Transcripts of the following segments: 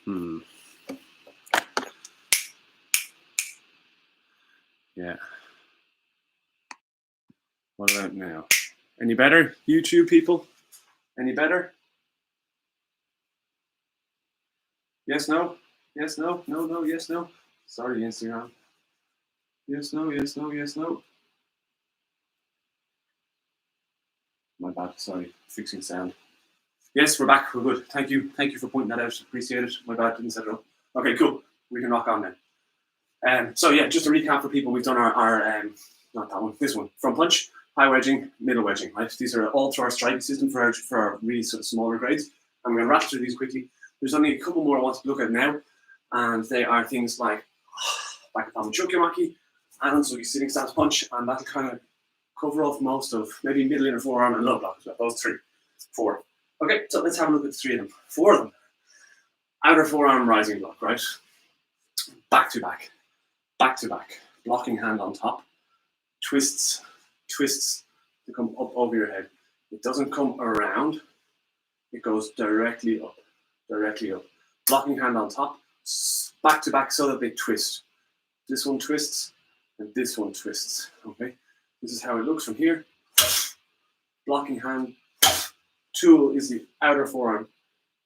Yeah. What about now? Any better, YouTube people? Any better? Yes, no? Yes, no? No, no, yes, no? Sorry, Instagram. Yes, no, yes, no, yes, no. My bad, sorry. Fixing sound. Yes, we're back. We're good. Thank you. Thank you for pointing that out. Appreciate it. My bad, didn't set it up. Okay, cool. We can rock on then. So yeah, just a recap for people. We've done our not that one, this one. Front punch, high wedging, middle wedging. Right? These are all through our striking system for our really sort of smaller grades. I'm going to rattle through these quickly. There's only a couple more I want to look at now, and they are things like back palm chukimaki and so sitting stance punch, and that'll kind of cover off most of maybe middle inner forearm and low block as well. Those 4. Okay, so let's have a look at the 3 of them. 4 of them. Outer forearm rising block, right? Back to back, back to back. Blocking hand on top. Twists to come up over your head. It doesn't come around. It goes directly up, directly up. Blocking hand on top, back to back so that they twist. This one twists and this one twists, okay? This is how it looks from here. Blocking hand. Tool is the outer forearm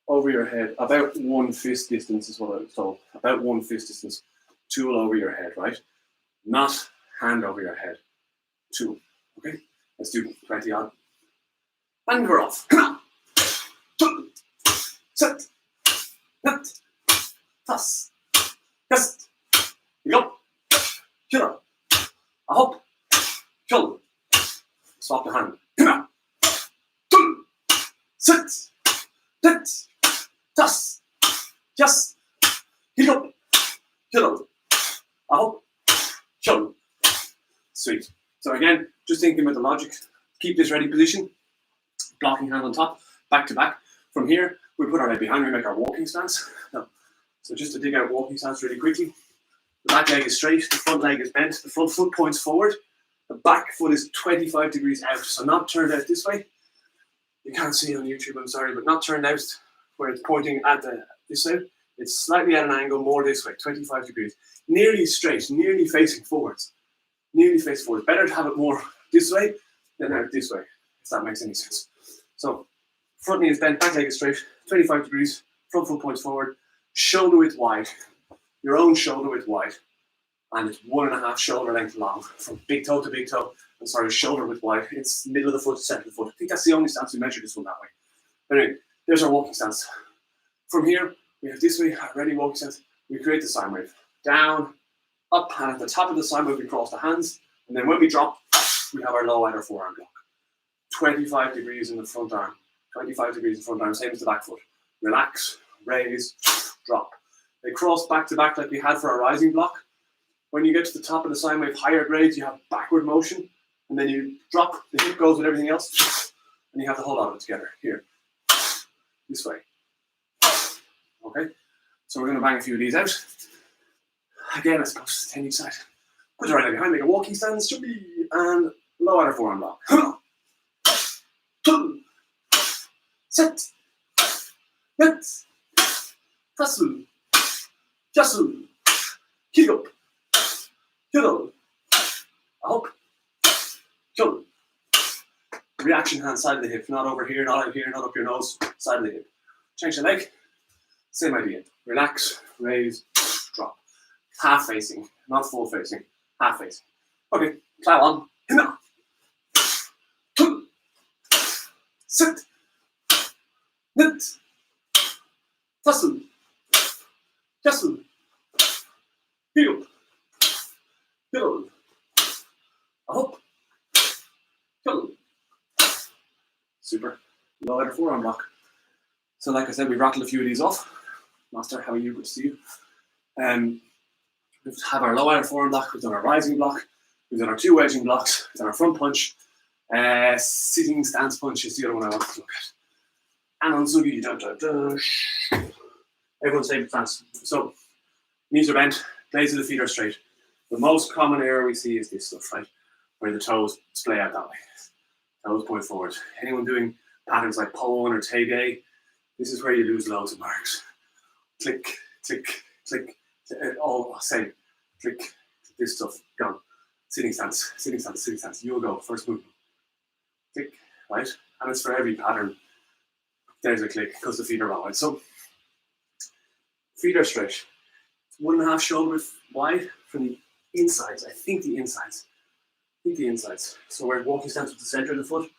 over your head, about 1 fist distance is what I was told. About 1 fist distance. Tool over your head, right? Not hand over your head. Tool. Okay? Let's do 20 odd. And we're off. Set. Net. Toss. Yes. Go. Killer. A hop. Kill. Swap the hand. Sit, sit, toss, yes, heel up, kill, out, kill. Sweet. So again, just thinking about the logic. Keep this ready position. Blocking hand on top, back to back. From here, we put our leg behind, we make our walking stance. Now, so just to dig out walking stance really quickly. The back leg is straight, the front leg is bent, the front foot points forward. The back foot is 25 degrees out, so not turned out this way. You can't see on YouTube, I'm sorry, but not turned out where it's pointing at this side. It's slightly at an angle more this way, 25 degrees. Nearly straight, nearly facing forwards. Nearly facing forwards. Better to have it more this way than out this way, if that makes any sense. So, front knee is bent, back leg is straight, 25 degrees, front foot points forward, shoulder width wide, your own shoulder width wide, and it's 1.5 shoulder length long, from big toe to big toe. I'm sorry, shoulder width wide. It's middle of the foot, center of the foot. I think that's the only stance we measure this one that way. But anyway, there's our walking stance. From here, we have this way, our ready walking stance. We create the sine wave. Down, up, and at the top of the sine wave, we cross the hands. And then when we drop, we have our low outer forearm block. 25 degrees in the front arm. 25 degrees in the front arm, same as the back foot. Relax, raise, drop. They cross back to back like we had for our rising block. When you get to the top of the sine wave, higher grades, you have backward motion. And then you drop, the hip goes with everything else, and you have to hold on to it together. Here. This way. Okay? So we're going to bang a few of these out. Again, I suppose 10 each side. Put the right leg behind, make a walking stance, and low outer forearm block. Set. Net. Tasu. Jasu. Kick up. Kill. Up. Kill. Reaction hand, side of the hip, not over here, not out here, not up your nose, side of the hip. Change the leg. Same idea. Relax, raise, drop. Half facing, not full facing. Half facing. Okay, plow on. Hina. Sit. Nit. Tasu. Yasu. Heel. Heel. Up. Kill. Super. Low outer forearm block. So like I said, we rattled a few of these off. Master, how are you? Good to see you. We have our low outer forearm block, we've done our rising block, we've done our 2 wedging blocks, we've done our front punch, sitting stance punch is the other one I want to look at. And on Sugi, everyone's favorite stance. So, knees are bent, blades of the feet are straight. The most common error we see is this stuff, right? Where the toes splay out that way. Toes point forward. Anyone doing patterns like Pole 1 or Tae-Ge, this is where you lose loads of marks. click, click, click, all same, click, this stuff, gone. Sitting stance, sitting stance, sitting stance. You'll go, first movement. Click, right? And it's for every pattern. There's a click because the feet are wrong. Right? So, feet are straight. 1.5 shoulder width wide from the insides. I think the insides. So we're walking down to the center of the foot.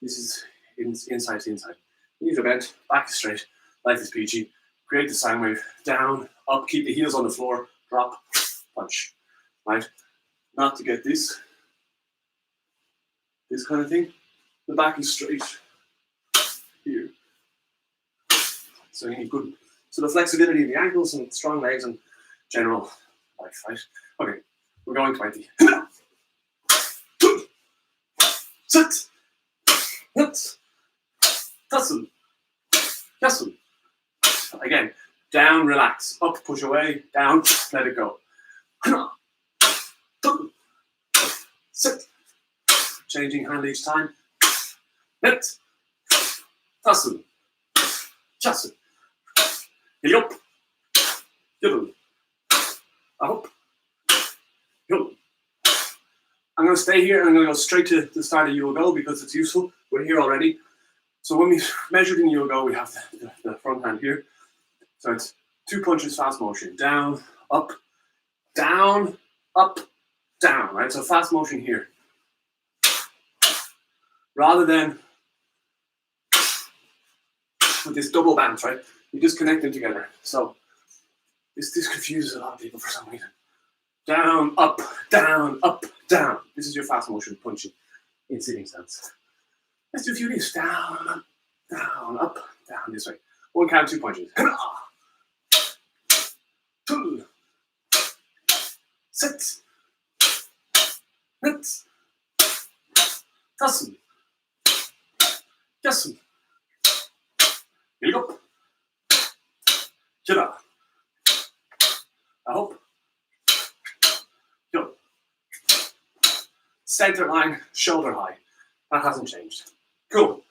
This is inside to inside. Knees are bent, back is straight. Life is peachy. Create the sine wave. Down, up, keep the heels on the floor. Drop, punch. Right? Not to get this kind of thing. The back is straight here. So you need good sort of flexibility in the ankles and strong legs and general life, right? Okay, we're going 20. Sit. Hit. Tussle. Tussle. Again, down, relax. Up, push away. Down, let it go. Sit. Changing hand each time. Hit. Tussle. Tussle. Heel up. Heel. Up. Heel. I'm going to stay here and I'm going to go straight to the start of Yul Gok because it's useful. We're here already. So when we measured in Yul Gok, we have the front hand here. So it's 2 punches, fast motion. Down, up, down, right? So fast motion here. Rather than with this double bounce, right? You just connect them together. So this confuses a lot of people for some reason. Down, up, down, up, down. This is your fast motion punching in sitting stance. Let's do a few of these. Down, up, down, this way. 1 count, 2 punches. Two. Sit. Hit. Tussle. Tussle. Heel up. Killa. I hope. Go. Center line, shoulder high. That hasn't changed. Cool.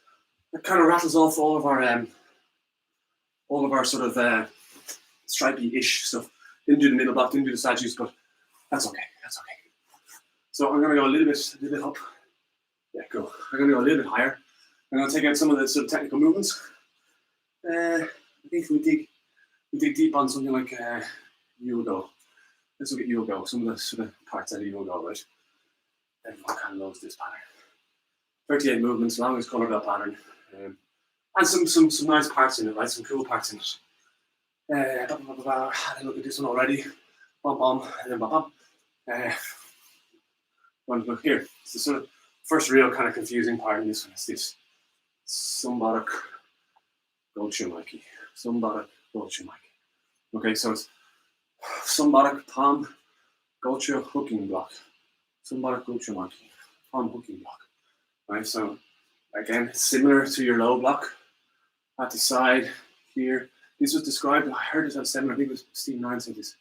That kind of rattles off all of our sort of stripey-ish stuff. Didn't do the middle block, didn't do the statues, but that's okay. That's okay. So I'm going to go a little bit up. Yeah, cool. I'm going to go a little bit higher. I'm going to take out some of the sort of technical movements. I think we dig deep on something like Yul Gok. Let's look at Yul Gok. Some of the sort of parts out of Yul Gok, right? Everyone kind of loves this pattern. 38 movements, longest color bell pattern, and some nice parts in it, right? Some cool parts in it. I had a look at this one already. Bum bum, and then bum bum. One look here. It's the sort of first real kind of confusing part in this one. It's this Sombarak Golchumaki. Sombarak Golchumaki. Okay, so it's Sombarak palm Golcha hooking block. Sombarak Golchumaki. Palm hooking block. Right, so again, similar to your low block at the side here. This was described, I heard this on seminar, I think it was Steve Nine said this.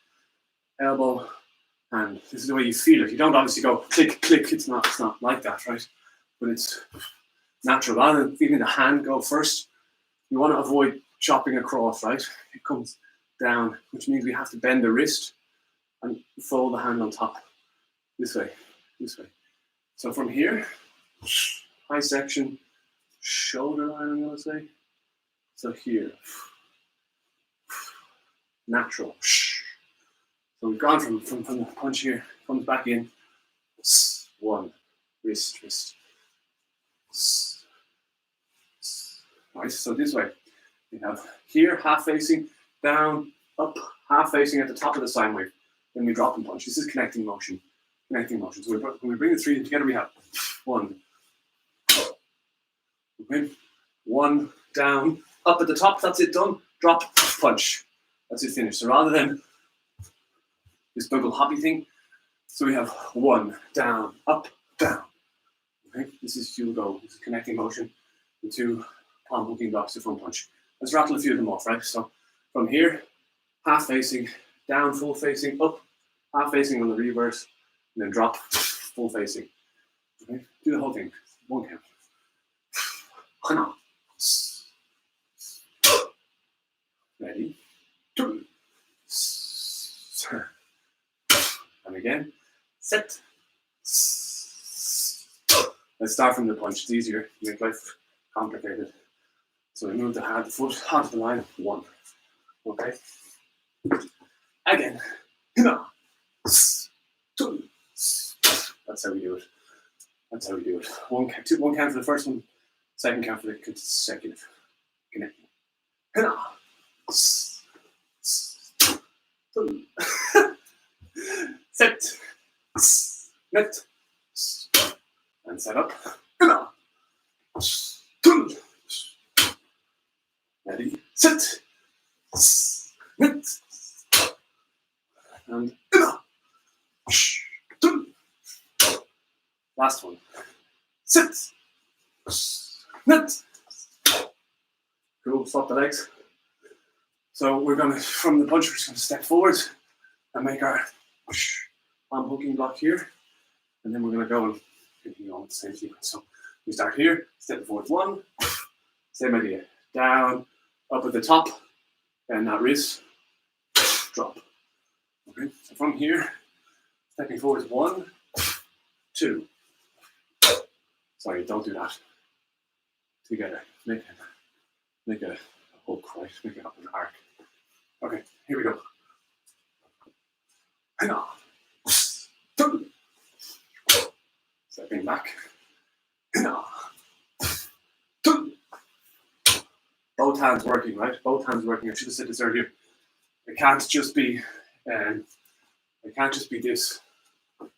Elbow, and this is the way you feel it. You don't obviously go click, click, it's not like that, right? But it's natural. Rather than feeling the hand go first, you want to avoid chopping across, right? It comes down, which means we have to bend the wrist and fold the hand on top. This way. So from here, high section, shoulder line, I'm going to say. So here, natural. So we've gone from the punch here, comes back in. 1, wrist. Right, so this way. We have here, half facing, down, up, half facing at the top of the sine wave. Then we drop and punch. This is connecting motion. So when we bring the 3 together, we have 1. Okay. 1, down, up at the top, that's it done. Drop, punch. That's it finished. So rather than this double hoppy thing, so we have 1, down, up, down. Okay, this is Yul Gok. This is connecting motion. The 2 palm hooking blocks to front punch. Let's rattle a few of them off, right? So from here, half facing, down, full facing, up, half facing on the reverse, and then drop, full facing. Okay, do the whole thing. 1 count. Ready? 2. two, and again, sit. Let's start from the punch. It's easier. Make life complicated. So we move the hand, the foot onto the line. 1. Okay. Again. 2. That's how we do it. That's how we do it. One count for the first one. Second count for the consecutive. Connecting. Set. Net. And set up. Ready. Sit. Net. And last one. Sit. Net. Cool. Stop the legs. So we're going to, from the punch, we're just going to step forward and make our arm hooking block here. And then we're going to go and continue on with the same sequence. So we start here, step forward 1. Same idea. Down, up at the top, and that wrist, drop. Okay, so from here, stepping forward 1, 2. Sorry, don't do that. Together, make a hook, right? Make it up an arc. Okay, here we go. Stepping back. Both hands working, right? Both hands working. I should have said this earlier. It can't just be this,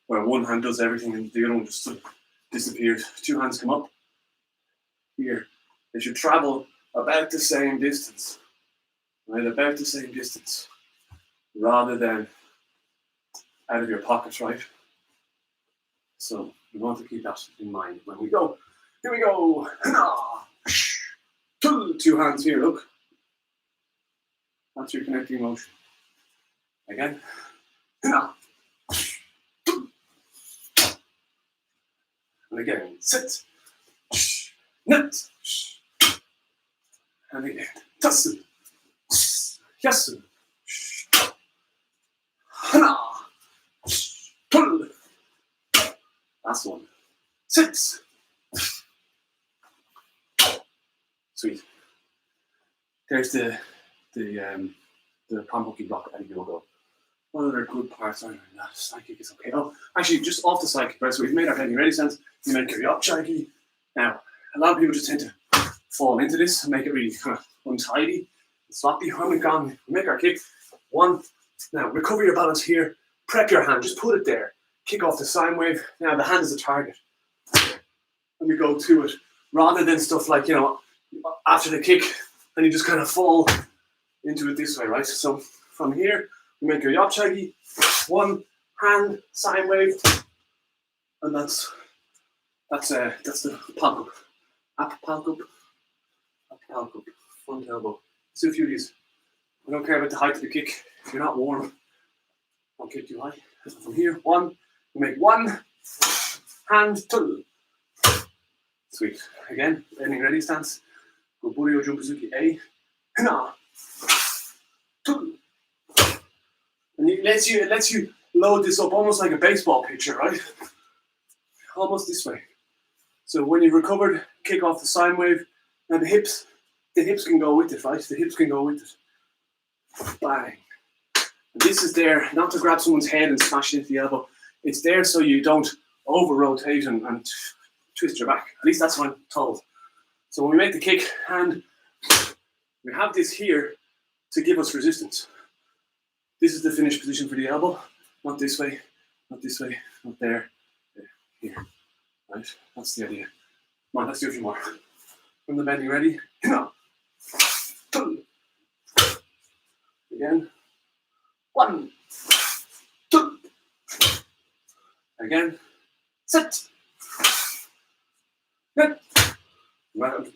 where one hand does everything and the other one just disappears. 2 hands come up. Here. They should travel about the same distance. Right? About the same distance. Rather than out of your pocket, right? So we want to keep that in mind when we go. Here we go. 2 hands here, look. That's your connecting motion. Again. And again, sit. Net. And again, tassen. Yassen. Hana. Pull. Last one. Sit. Sweet. There's the palm hooking block at Yul Gok. What other good parts are there? That psychic is okay. Oh, actually, just off the psychic, right? So we've made our heading ready sense. We make your up shaky. Now, a lot of people just tend to fall into this and make it really kind of untidy and sloppy. When we've gone, we make our kick. 1. Now, recover your balance here. Prep your hand. Just put it there. Kick off the sine wave. Now, the hand is the target. And we go to it. Rather than stuff like, after the kick, and you just kind of fall into it this way, right? So from here, we make your yapchagi, 1 hand sine wave, and that's the palk up, up palk up, front elbow. Let's do a few of these. I don't care about the height of the kick. If you're not warm, I'll kick you high. So from here, 1, we make 1 hand two. Sweet. Again, bending ready stance. Go Burio Jumpuzuki A. Hina. Two. And it lets you load this up almost like a baseball pitcher, right? Almost this way. So when you've recovered, kick off the sine wave. Now the hips can go with it, right? The hips can go with it. Bang. And this is there not to grab someone's head and smash it into the elbow. It's there so you don't over-rotate and twist your back. At least that's what I'm told. So when we make the kick, and we have this here to give us resistance. This is the finished position for the elbow. Not this way, not this way, not there, there, here. Right? That's the idea. Come on, let's do a few more. From the bending ready. Again. 1, 2. Again. Sit. Good.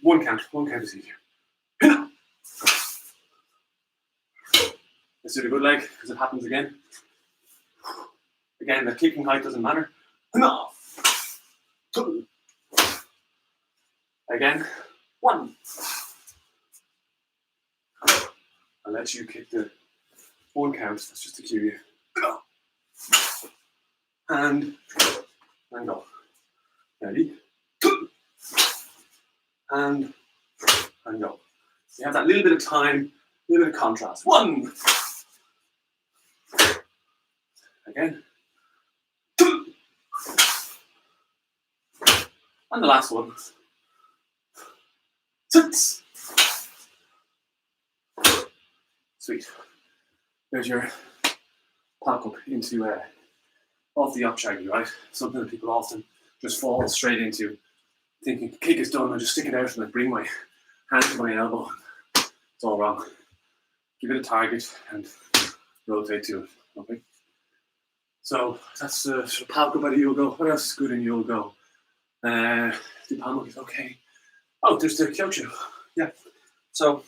One count is easier. Let's do the good leg because it happens again. Again, the kicking height doesn't matter. 2. Again. 1. I'll let you kick the 1 count. That's just to cue you. And go. Ready? And go. You have that little bit of time, a little bit of contrast. 1. Again. 2. And the last one. 6. Sweet. There's your pack up into off the up shaggy, right? Something that people often just fall straight into, thinking kick is done, I just stick it out and I bring my hand to my elbow. It's all wrong. Give it a target and rotate to it. Okay. So that's the sort of pack up out of Yul Gok. What else is good in Yul Gok? The palm is okay. Oh, there's the Kyocho. Yeah. So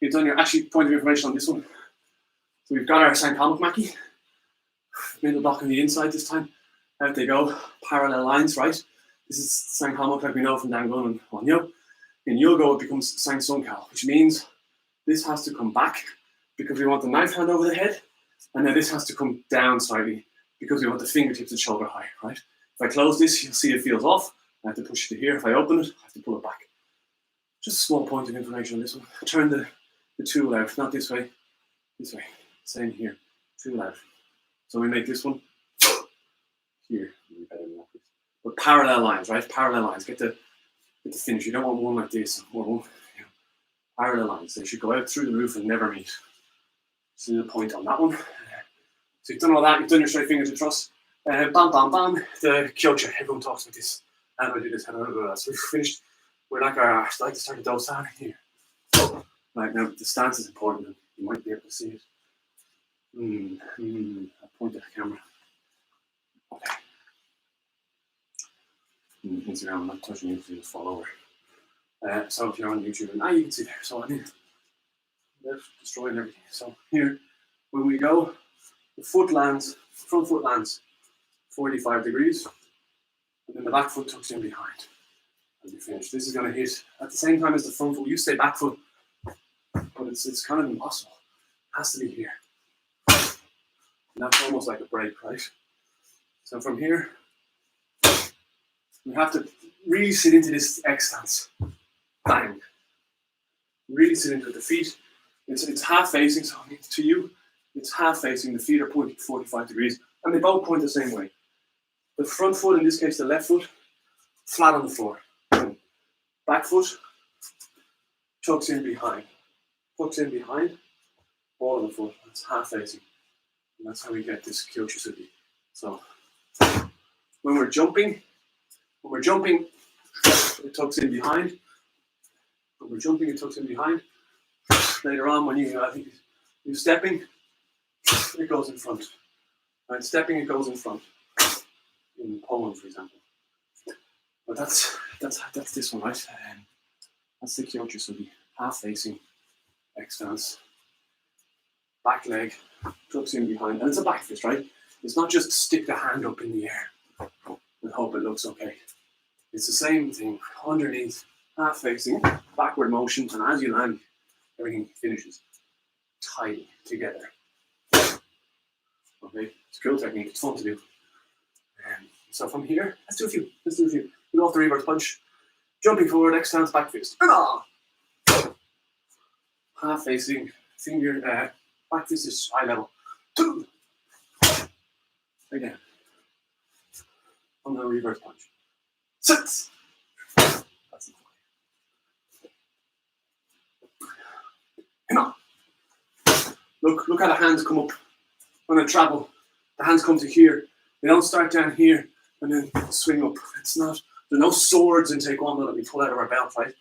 you've done your actually point of information on this one. So we've got our Sang Palmok Maki. Middle block on the inside this time. Out they go. Parallel lines, right? This is Sang Palmok like we know from Dangun and Wonyo. In Yul Gok it becomes Sang Sunkal, which means this has to come back because we want the knife hand over the head, and then this has to come down slightly because we want the fingertips at shoulder high, right? If I close this, you'll see it feels off. I have to push it to here. If I open it, I have to pull it back. Just a small point of information on this one. Turn the tool out, not this way, this way. Same here, tool out. So we make this one here. But parallel lines, right? Parallel lines. Get the finish. You don't want one like this or one. Parallel lines. They should go out through the roof and never meet. See the point on that one. So you've done all that. You've done your straight finger to truss. Bam, bam, bam. The Kyocho. Everyone talks about this. How do I do this? How do I do that? So we've finished. We're like I like to start the dosan here. Right now, the stance is important. You might be able to see it. I'll point at the camera. Okay. Instagram, I'm not touching you because you just fall over. So if you're on YouTube, and you can see there. So I mean, they're destroying everything. So here, when we go, the foot lands, front foot lands 45 degrees, and then the back foot tucks in behind. And we finish. This is going to hit at the same time as the front foot. You say back foot, but it's kind of impossible. It has to be here. And that's almost like a break, right? So from here, we have to really sit into this X stance. Bang. Really sit into it. The feet, it's half facing, so to you, it's half facing. The feet are pointing 45 degrees, and they both point the same way. The front foot, in this case the left foot, flat on the floor. Back foot, tucks in behind. Tucks in behind, ball on the foot. That's half facing. And that's how we get this Kyochisugi. So when we're jumping, it tucks in behind. When we're jumping, it tucks in behind. Later on, when you're stepping, it goes in front. Right, stepping, it goes in front. In Poland, for example. But that's this one, right? That's the Kyochisugi, half facing, X stance. Back leg, tucks in behind, and it's a back fist, right? It's not just stick the hand up in the air and hope it looks okay. It's the same thing, underneath, half facing, backward motion, and as you land, everything finishes tidy together. Okay, it's a cool technique, it's fun to do. So from here, let's do a few. We go off the reverse punch, jumping forward, X stance, back fist. Half facing, finger, back fist is eye level. 2. Again. On the reverse punch. 6. That's it. Come on. Look how the hands come up when I travel. The hands come to here. They don't start down here and then swing up. There's no swords in Taekwondo that we pull out of our belt, right?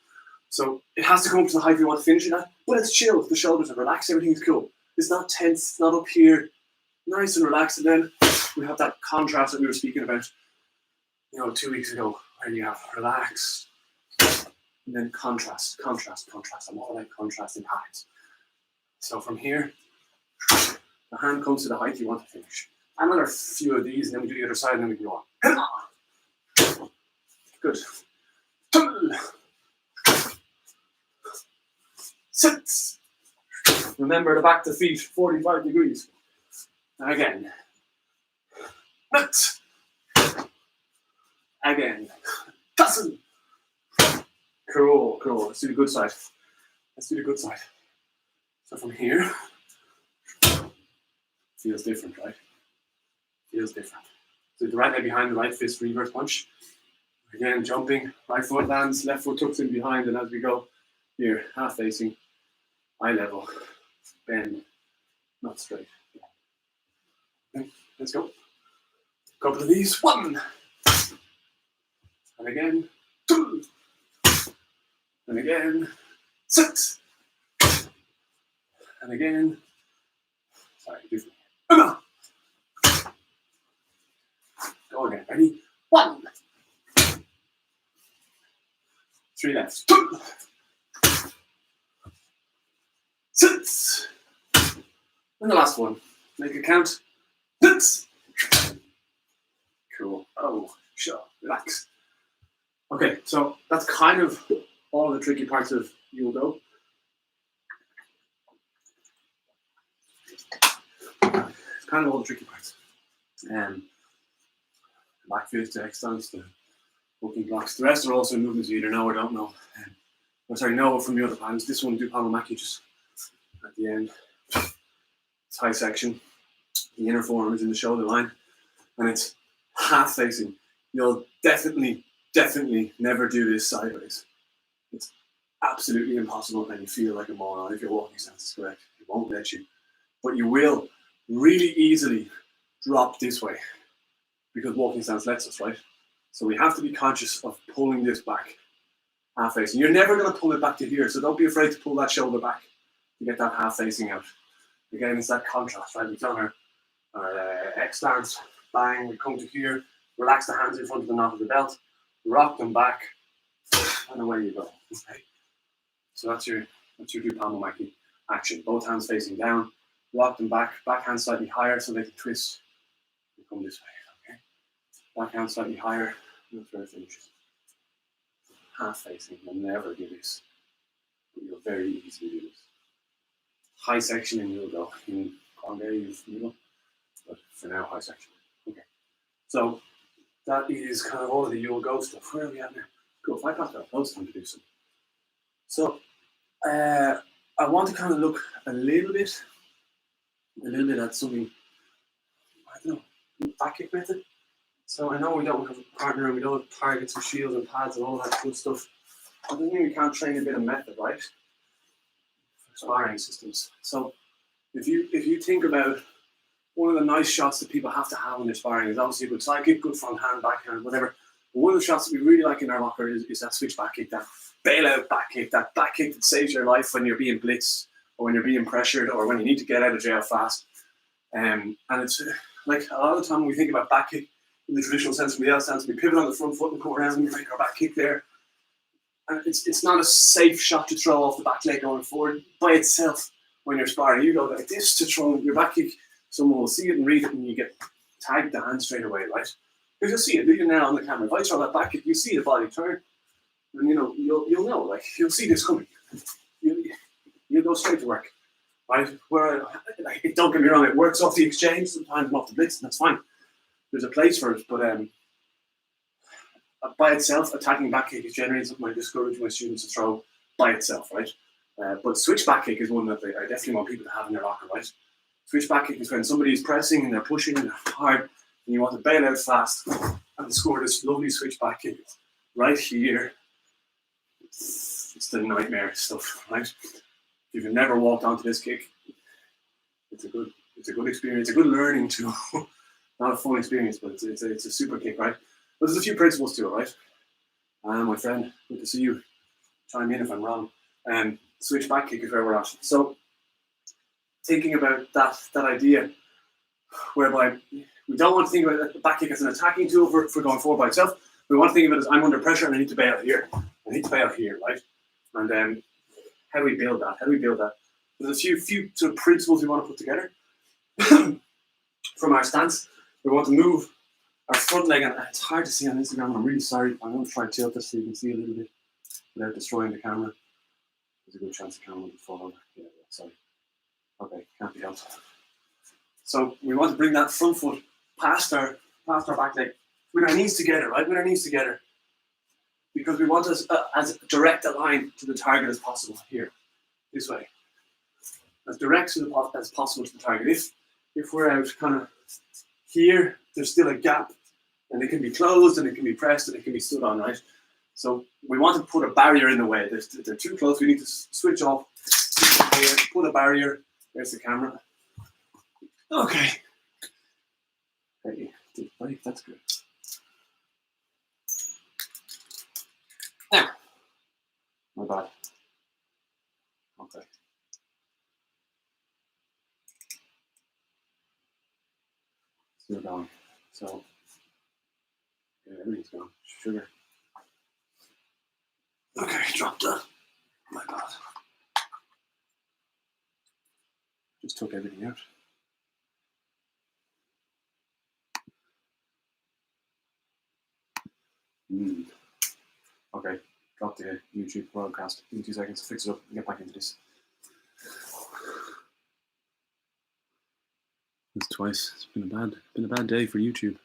So it has to come up to the height we want to finish it at, but it's chill. The shoulders are relaxed, everything's cool. It's not tense, it's not up here. Nice and relaxed, and then we have that contrast that we were speaking about, 2 weeks ago, where you have relaxed, and then contrast. I'm all about contrast in patterns. So from here, the hand comes to the height you want to finish. Another few of these, and then we do the other side, and then we can go on. Good. 6. Remember to back the feet 45 degrees. And again. Again. Doesn't. Cool, cool. Let's do the good side. Let's do the good side. So from here, feels different, right? Feels different. So the right leg behind the right fist, reverse punch. Again, jumping, right foot lands, left foot tucks in behind, and as we go here, half facing, eye level, bend, not straight. Okay, let's go. Couple of these, 1. And again, 2. And again, 6. And again, sorry, different. Go again, ready? 1. 3 left. 2. 6. And the last one. Make it count. 6. Cool. Oh, sure. Relax. Okay, so that's kind of all the tricky parts of Yul Gok. It's kind of all the tricky parts. Back fist to X-stance, the hooking blocks. The rest are also movements you either know or don't know. Know from the other patterns. This one, do palomaki just at the end. It's high section. The inner forearm is in the shoulder line. And it's half facing. You'll definitely never do this sideways. It's absolutely impossible and you feel like a moron if your walking stance is correct. It won't let you. But you will really easily drop this way because walking stance lets us, right? So we have to be conscious of pulling this back half facing. You're never going to pull it back to here, so don't be afraid to pull that shoulder back to get that half facing out. Again, it's that contrast, right? We've done our X stance, bang, we come to here, relax the hands in front of the knot of the belt, rock them back, and away you go. Okay? So that's your do palomaki action. Both hands facing down, rock them back, back hand slightly higher so they can twist and come this way. Okay? Back hand slightly higher, and that's where it finishes. Half facing, you'll never do this. But you'll very easily do this. High section in Yul Gok. In Kwanghae, you've middle, but for now, high section. Okay. So that is kind of all of the Yul Gok stuff. Where are we at now? Cool. 5 past 12. Loads of time to do some. So I want to kind of look a little bit at something. I don't know, back kick method. So I know we don't have a partner and we don't have targets and shields and pads and all that good stuff. But I think we can't train a bit of method, right? For sparring systems. So if you think about one of the nice shots that people have to have when they're sparring is obviously a good side kick, good front hand, backhand, whatever. But one of the shots that we really like in our locker is that switch back kick, that bailout back kick, that back kick that saves your life when you're being blitzed or when you're being pressured or when you need to get out of jail fast. And it's like a lot of the time when we think about back kick in the traditional sense from the L stance, we pivot on the front foot and come around and we make our back kick there. And it's not a safe shot to throw off the back leg going forward by itself when you're sparring. You go like this to throw your back kick, someone will see it and read it and you get tagged the hand straight away, right? Because you'll see it, even now on the camera. If I throw that back kick, you see the body turn. And you'll know, like you'll see this coming. You'll go straight to work. Right? Where don't get me wrong, it works off the exchange, sometimes off the blitz, and that's fine. There's a place for it, but by itself, attacking back kick is generally something I discourage my students to throw by itself, right? But switch back kick is one that I definitely want people to have in their locker, right? Switch back kick is when somebody is pressing and they're pushing and they're hard, and you want to bail out fast and score this lovely switch back kick right here. It's the nightmare stuff, right? If you've never walked onto this kick, it's a good experience, a good learning tool. Not a fun experience, but it's a super kick, right? But there's a few principles to it, right? My friend, good to see you. Chime in if I'm wrong. Switch back kick is where we're at. So thinking about that idea whereby we don't want to think about the back kick as an attacking tool for going forward by itself. We want to think of it as I'm under pressure and I need to bail here. I need to bail here, right? And how do we build that? There's a few sort of principles we want to put together. From our stance, we want to move our front leg, and it's hard to see on Instagram. I'm really sorry. I'm going to try and tilt this so you can see a little bit without destroying the camera. There's a good chance the camera will fall over. Yeah, sorry. Okay, can't be helped. So we want to bring that front foot past our back leg with our knees together, right? With our knees together. Because we want as direct a line to the target as possible here, this way. As direct as possible to the target. If we're out kind of here, there's still a gap, and it can be closed, and it can be pressed, and it can be stood on, right? So we want to put a barrier in the way. They're too close. We need to switch off. Here, put a barrier. There's the camera. Okay. Right, that's good. Now, my bad. Okay. Still going. So, yeah, everything's gone. Sugar. Okay, drop that. My bad. Just took everything out. Okay, drop the YouTube broadcast. Give me 2 seconds to fix it up and get back into this. That's twice. It's been a bad day for YouTube.